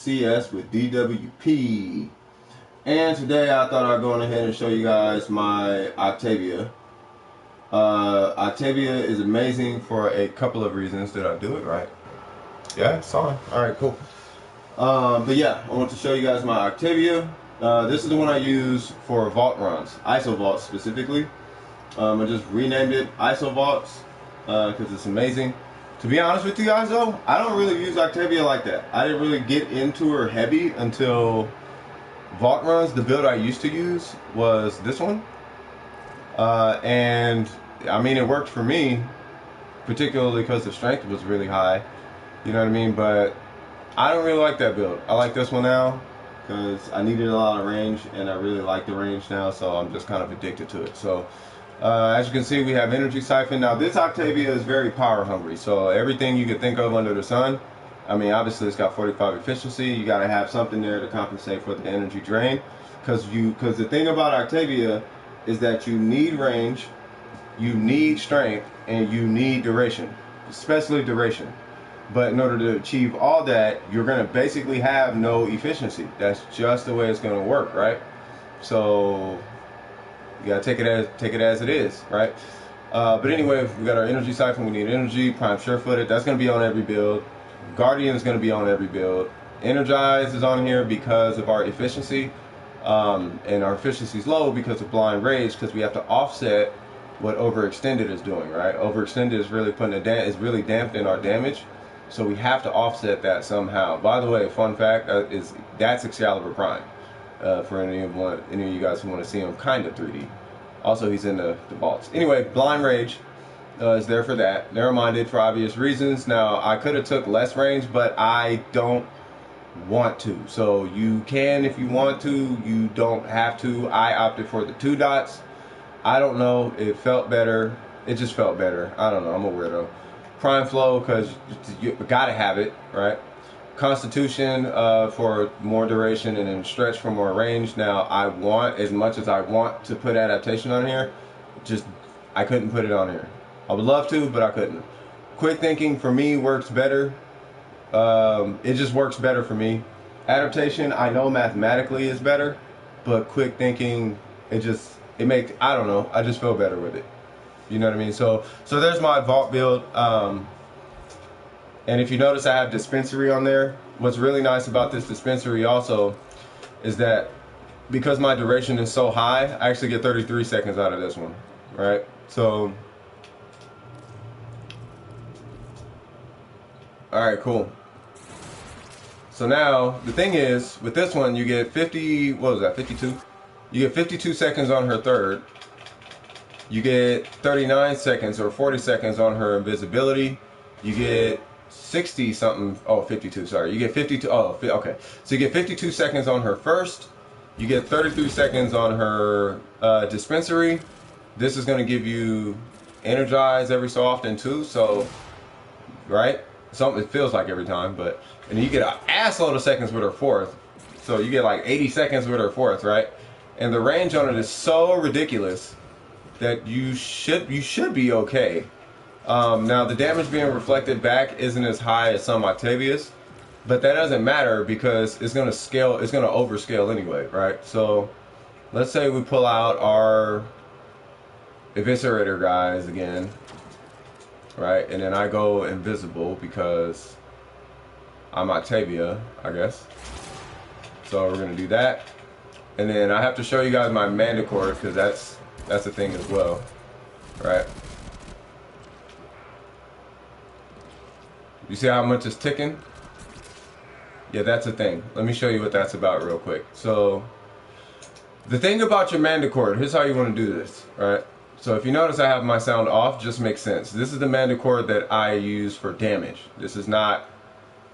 CS with DWP, and today I thought I'd go on ahead and show you guys my Octavia. Octavia is amazing for a couple of reasons. Did I do it right? Yeah, it's on. Alright, cool. But yeah, I want to show you guys my Octavia. This is the one I use for vault runs, ISO vaults specifically. I just renamed it ISO vaults because it's amazing. To be honest with you guys though, I don't really use Octavia like that. I didn't really get into her heavy until vault runs. The build I used to use was this one. And I mean, it worked for me, particularly because the strength was really high. You know what I mean? But I don't really like that build. I like this one now because I needed a lot of range and I really like the range now, so I'm just kind of addicted to it. So as you can see, we have energy siphon. Now this Octavia is very power hungry, so everything you could think of under the sun. I mean, obviously it's got 45 efficiency. You got to have something there to compensate for the energy drain, because the thing about Octavia is that you need range, you need strength, and you need duration, especially duration. But in order to achieve all that, you're going to basically have no efficiency. That's just the way it's going to work, right? So you gotta take it as it is, right? But anyway, we got our energy siphon. We need energy. Prime sure-footed. That's gonna be on every build. Guardian is gonna be on every build. Energize is on here because of our efficiency, and our efficiency is low because of blind rage. Because we have to offset what overextended is doing, right? Overextended is really is really dampening our damage, so we have to offset that somehow. By the way, fun fact that's Excalibur Prime. For any of you guys who want to see him kind of 3D. Also, he's in the vaults. Anyway, blind rage is there for that. Narrow-minded for obvious reasons. Now, I could have took less range, but I don't want to. So you can if you want to. You don't have to. I opted for the 2 dots. I don't know. It felt better. It just felt better. I don't know. I'm a weirdo. Prime flow because you gotta have it, right? Constitution for more duration and then stretch for more range. Now I want, as much as I want to put adaptation on here, I couldn't put it on here. I would love to, but I couldn't. Quick thinking for me works better. It just works better for me. Adaptation, I know mathematically is better, but quick thinking, it makes, I don't know, I just feel better with it. You know what I mean? So there's my vault build. And if you notice, I have Dispensary on there. What's really nice about this Dispensary also is that because my duration is so high, I actually get 33 seconds out of this one, right? So, all right, cool. So now, the thing is, with this one, you get 52? You get 52 seconds on her third. You get 39 seconds or 40 seconds on her invisibility. You get 60 something, 52, sorry. You get 52, okay. So you get 52 seconds on her first. You get 33 seconds on her Dispensary. This is gonna give you energize every so often too, so, right? Something, it feels like every time, but, and you get an assload of seconds with her fourth. So you get like 80 seconds with her fourth, right? And the range on it is so ridiculous that you should be okay. Now the damage being reflected back isn't as high as some Octavias, but that doesn't matter because it's gonna overscale anyway, right? So let's say we pull out our Eviscerator guys again, right? And then I go invisible because I'm Octavia, I guess. So we're gonna do that. And then I have to show you guys my Mandichord because that's a thing as well, right? You see how much it's ticking? Yeah, that's a thing. Let me show you what that's about real quick. So, the thing about your Mandichord, here's how you want to do this, right? So if you notice I have my sound off, just makes sense. This is the Mandichord that I use for damage. This is not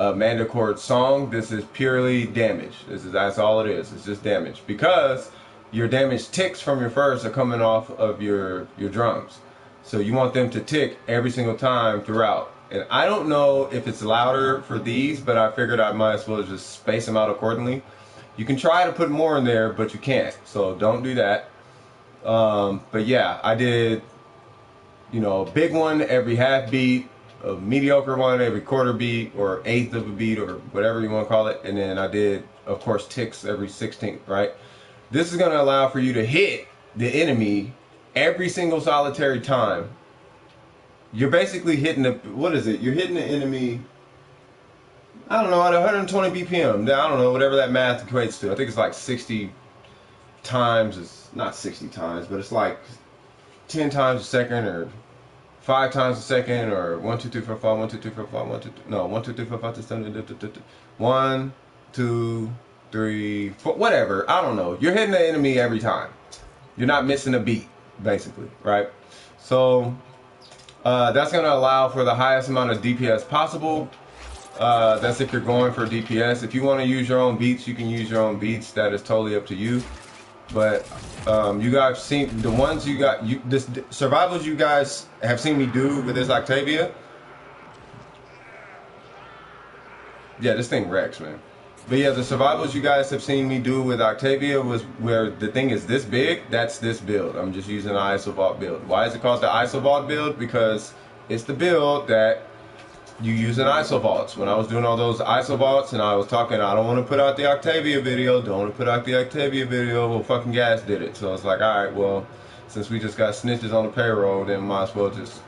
a Mandichord song. This is purely damage. That's all it is. It's just damage. Because your damage ticks from your first are coming off of your drums. So you want them to tick every single time throughout. And I don't know if it's louder for these, but I figured I might as well just space them out accordingly. You can try to put more in there, but you can't. So don't do that. But yeah, I did, a big one every half beat, a mediocre one every quarter beat or eighth of a beat or whatever you want to call it, and then I did, of course, ticks every 16th, right? This is going to allow for you to hit the enemy every single solitary time. You're basically hitting the, what is it? You're hitting the enemy, I don't know, at 120 BPM. I don't know, whatever that math equates to. I think it's like 60 times, it's not 60 times, but it's like 10 times a second or 5 times a second or 1, 2, 3, 4, 5, 1, 2, 3, 4, 5, 1, 2, 3, no, 1, 2, 3, 4, 5, 6, 7, 1, 2, 3, 4, whatever. I don't know. You're hitting the enemy every time. You're not missing a beat, basically, right? So that's going to allow for the highest amount of DPS possible. That's if you're going for DPS. If you want to use your own beats, you can use your own beats. That is totally up to you. But you guys seen the ones you got, this survivals you guys have seen me do with this Octavia. Yeah, this thing wrecks, man. But yeah, the survivals you guys have seen me do with Octavia was where the thing is this big. That's this build. I'm just using an ISOvault build. Why is it called the ISOvault build? Because it's the build that you use in ISOvaults. When I was doing all those ISOvaults and I was talking, I don't want to put out the Octavia video, don't want to put out the Octavia video, well, fucking Gas did it. So it's like, alright, well, since we just got snitches on the payroll, then might as well just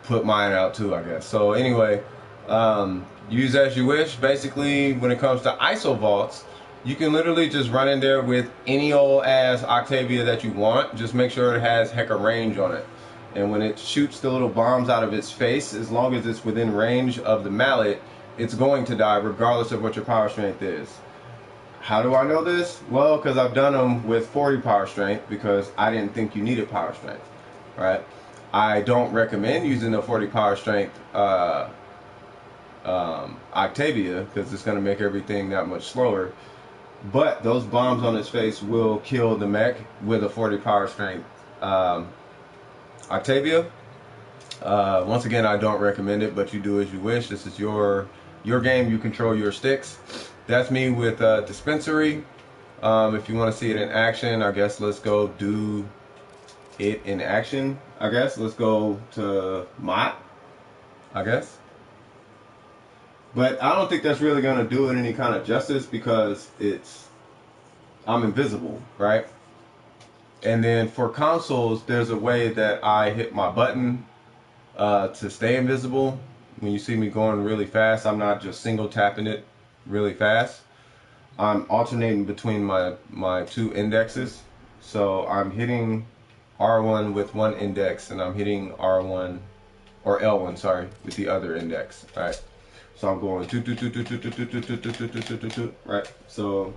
put mine out too, I guess. So anyway, use as you wish. Basically, when it comes to ISOvaults, you can literally just run in there with any old ass Octavia that you want. Just make sure it has heck of range on it. And when it shoots the little bombs out of its face, as long as it's within range of the mallet, it's going to die regardless of what your power strength is. How do I know this? Well, because I've done them with 40 power strength because I didn't think you needed power strength, right? I don't recommend using the 40 power strength Octavia because it's going to make everything that much slower. But those bombs on its face will kill the mech with a 40 power strength Octavia. Once again, I don't recommend it, but you do as you wish. This is your game. You control your sticks. That's me with Dispensary. If you want to see it in action, I guess let's go do it in action. I guess let's go to Mott, I guess. But I don't think that's really going to do it any kind of justice because I'm invisible, right? And then for consoles, there's a way that I hit my button to stay invisible. When you see me going really fast, I'm not just single tapping it really fast. I'm alternating between my two indexes. So I'm hitting R1 with one index and I'm hitting R1 or L1, sorry, with the other index. All right. So I'm going right. So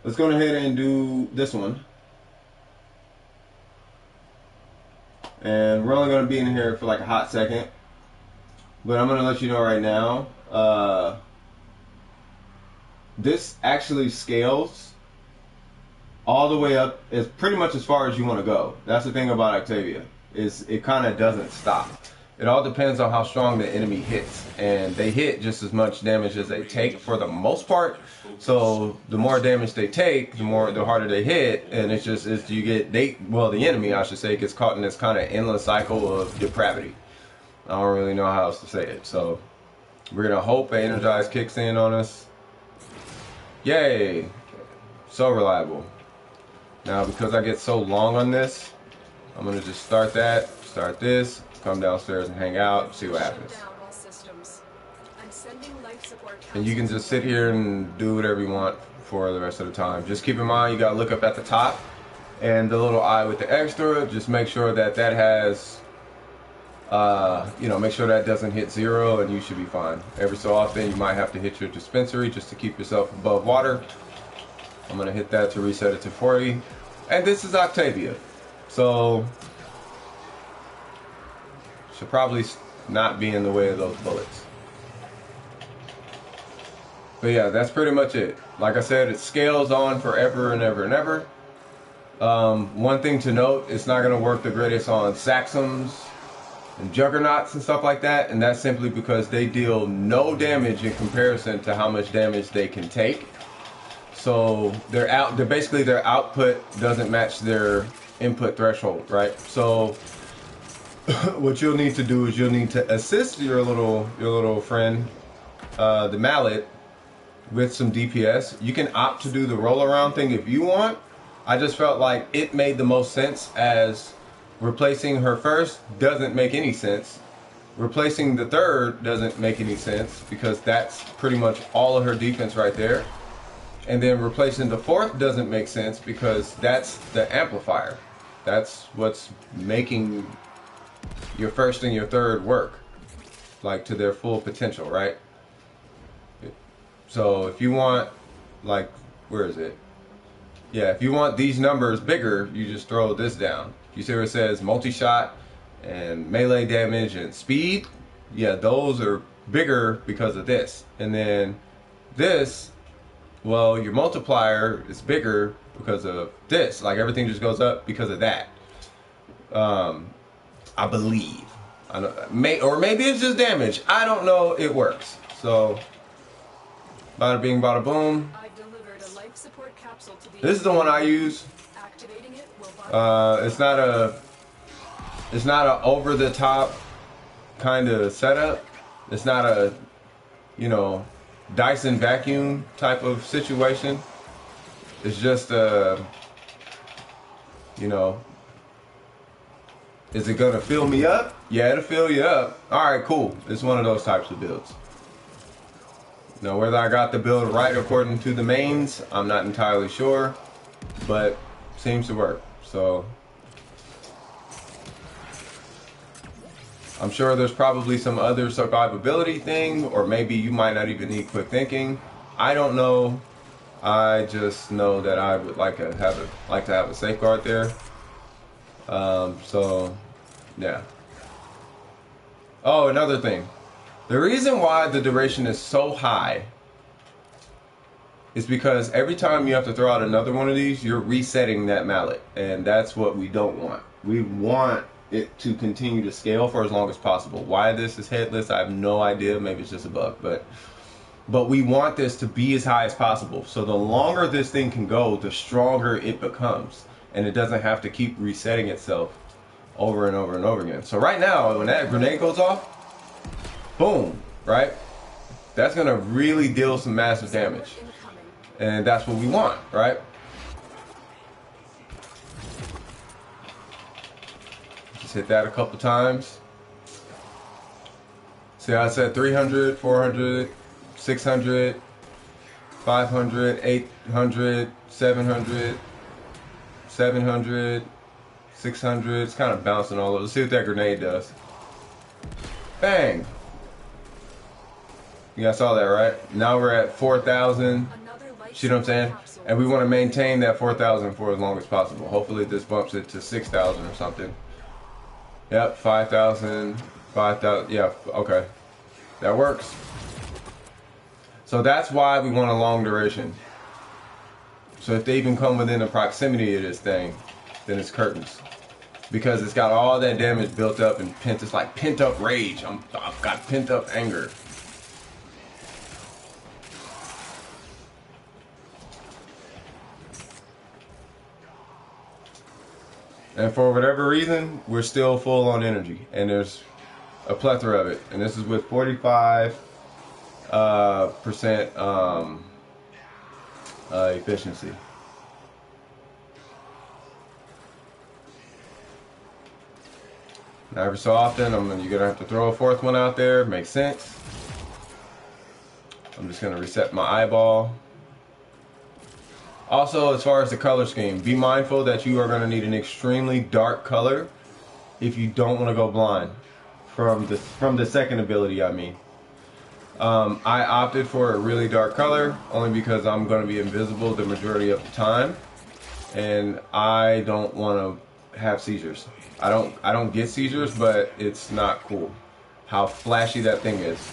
let's go ahead and do this one. And we're only going to be in here for like a hot second. But I'm going to let you know right now. This actually scales all the way up as pretty much as far as you want to go. That's the thing about Octavia, is it kind of doesn't stop. It all depends on how strong the enemy hits, and they hit just as much damage as they take for the most part. So the more damage they take, the harder they hit, and it's just the enemy, I should say, gets caught in this kind of endless cycle of depravity. I don't really know how else to say it. So we're gonna hope Energize kicks in on us. Yay! So reliable. Now because I get so long on this, I'm gonna just start this, come downstairs and hang out, see what happens. And you can just sit here and do whatever you want for the rest of the time. Just keep in mind you gotta look up at the top and the little eye with the extra, just make sure that has make sure that doesn't hit 0 and you should be fine. Every so often you might have to hit your dispensary just to keep yourself above water. I'm gonna hit that to reset it to 40. And this is Octavia. So should probably not be in the way of those bullets. But yeah, that's pretty much it. Like I said, it scales on forever and ever and ever. One thing to note, it's not going to work the greatest on Saxums and Juggernauts and stuff like that, and that's simply because they deal no damage in comparison to how much damage they can take. So their output doesn't match their input threshold, right? So what you'll need to do is you'll need to assist your little friend, the mallet, with some DPS. You can opt to do the roll around thing if you want. I just felt like it made the most sense, as replacing her first doesn't make any sense. Replacing the third doesn't make any sense because that's pretty much all of her defense right there. And then replacing the fourth doesn't make sense because that's the amplifier. That's what's making your first and your third work, like, to their full potential, right? So if you want, like, where is it? Yeah, if you want these numbers bigger, you just throw this down. You see where it says multi-shot and melee damage and speed? Yeah, those are bigger because of this. And then this, well, your multiplier is bigger because of this. Like, everything just goes up because of that. I believe. I don't, or maybe it's just damage. I don't know. It works. So, bada bing, bada boom. This is the one I use. It's not a over the top kind of setup. It's not a, you know, Dyson vacuum type of situation. It's just a, you know, is it gonna fill me up? Yeah, it'll fill you up. All right, cool. It's one of those types of builds. Now, whether I got the build right according to the mains, I'm not entirely sure, but seems to work. So I'm sure there's probably some other survivability thing, or maybe you might not even need quick thinking. I don't know. I just know that I would like to have a safeguard there. So yeah. Oh, another thing. The reason why the duration is so high is because every time you have to throw out another one of these, you're resetting that mallet, and that's what we don't want. We want it to continue to scale for as long as possible. Why this is headless, I have no idea. Maybe it's just a bug, but we want this to be as high as possible. So the longer this thing can go, the stronger it becomes, and it doesn't have to keep resetting itself over and over and over again. So right now, when that grenade goes off, boom, right? That's gonna really deal some massive damage. And that's what we want, right? Just hit that a couple times. See how I said 300, 400, 600, 500, 800, 700, 700, 600. It's kind of bouncing all over. Let's see what that grenade does. Bang! You guys saw that, right? Now we're at 4,000. See what I'm saying? And we want to maintain that 4,000 for as long as possible. Hopefully this bumps it to 6,000 or something. Yep, 5,000, 5,000. Yeah, okay. That works. So that's why we want a long duration. So if they even come within the proximity of this thing, then it's curtains. Because it's got all that damage built up and it's like pent up rage. I've got pent up anger. And for whatever reason, we're still full on energy, and there's a plethora of it. And this is with 45% efficiency. Now, every so often, you're gonna have to throw a fourth one out there. Makes sense. I'm just gonna reset my eyeball. Also, as far as the color scheme, be mindful that you are going to need an extremely dark color if you don't want to go blind from the second ability, I mean. I opted for a really dark color only because I'm going to be invisible the majority of the time, and I don't want to have seizures. I don't get seizures, but it's not cool how flashy that thing is.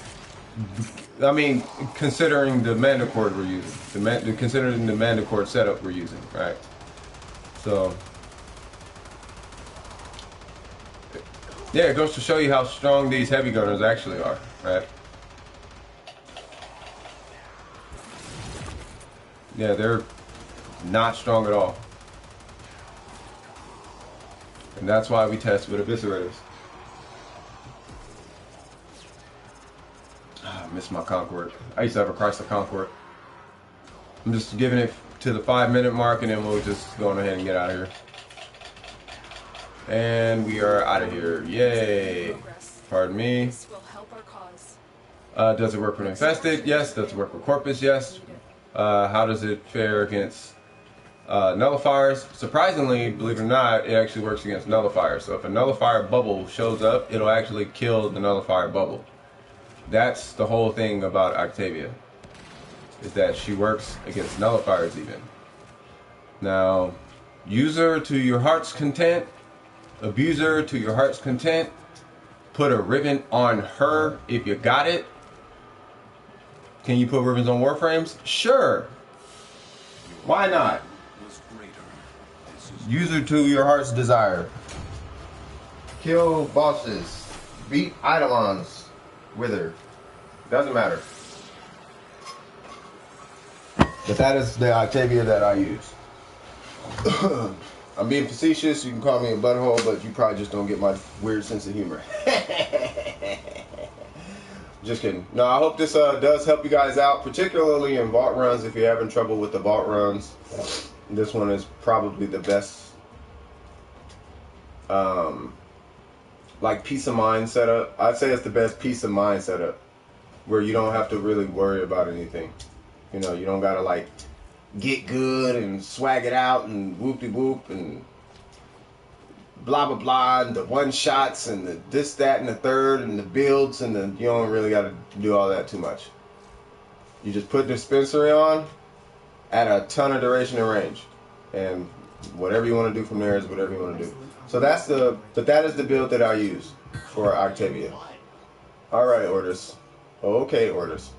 I mean, considering the Mandichord we're using, considering the Mandichord setup we're using, right? So, yeah, it goes to show you how strong these heavy gunners actually are, right? Yeah, they're not strong at all. And that's why we test with eviscerators. miss my Concord. I used to have a Chrysler Concord. I'm just giving it to the 5-minute mark, and then we'll just go on ahead and get out of here. And we are out of here. Yay! Pardon me. Does it work for infested? Yes. Does it work for corpus? Yes. How does it fare against nullifiers? Surprisingly, believe it or not, it actually works against nullifiers. So if a nullifier bubble shows up, it'll actually kill the nullifier bubble. That's the whole thing about Octavia, is that she works against nullifiers even. Now, user to your heart's content, abuser to your heart's content, put a ribbon on her if you got it. Can you put ribbons on Warframes? Sure. Why not? User to your heart's desire. Kill bosses. Beat Eidolons with her. Doesn't matter. But that is the Octavia that I use. I'm being facetious. You can call me a butthole, but you probably just don't get my weird sense of humor. Just kidding. No, I hope this does help you guys out, particularly in vault runs. If you're having trouble with the vault runs, this one is probably the best like peace of mind setup. I'd say it's the best peace of mind setup, where you don't have to really worry about anything. You know, you don't gotta like get good and swag it out and whoop-de-whoop and blah blah blah and the one shots and the this, that, and the third and the builds and the, you don't really gotta do all that too much. You just put Dispensary on at a ton of duration and range, and whatever you want to do from there is whatever you want to do. So that's that is the build that I use for Octavia. Alright, orders. Okay, orders.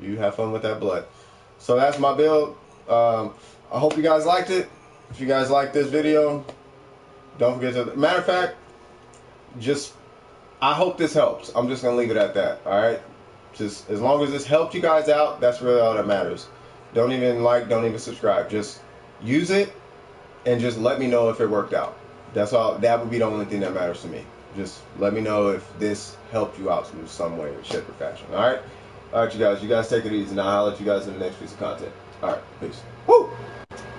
You have fun with that blood. So that's my build. I hope you guys liked it. If you guys like this video, don't forget to, matter of fact, I hope this helps. I'm just gonna leave it at that. Alright? Just as long as this helped you guys out, that's really all that matters. Don't even like, don't even subscribe. Just use it and just let me know if it worked out. That's all. That would be the only thing that matters to me. Just let me know if this helped you out in some way, shape, or fashion. Alright? Alright, you guys take it easy. Now I'll let you guys in the next piece of content. Alright, peace. Woo!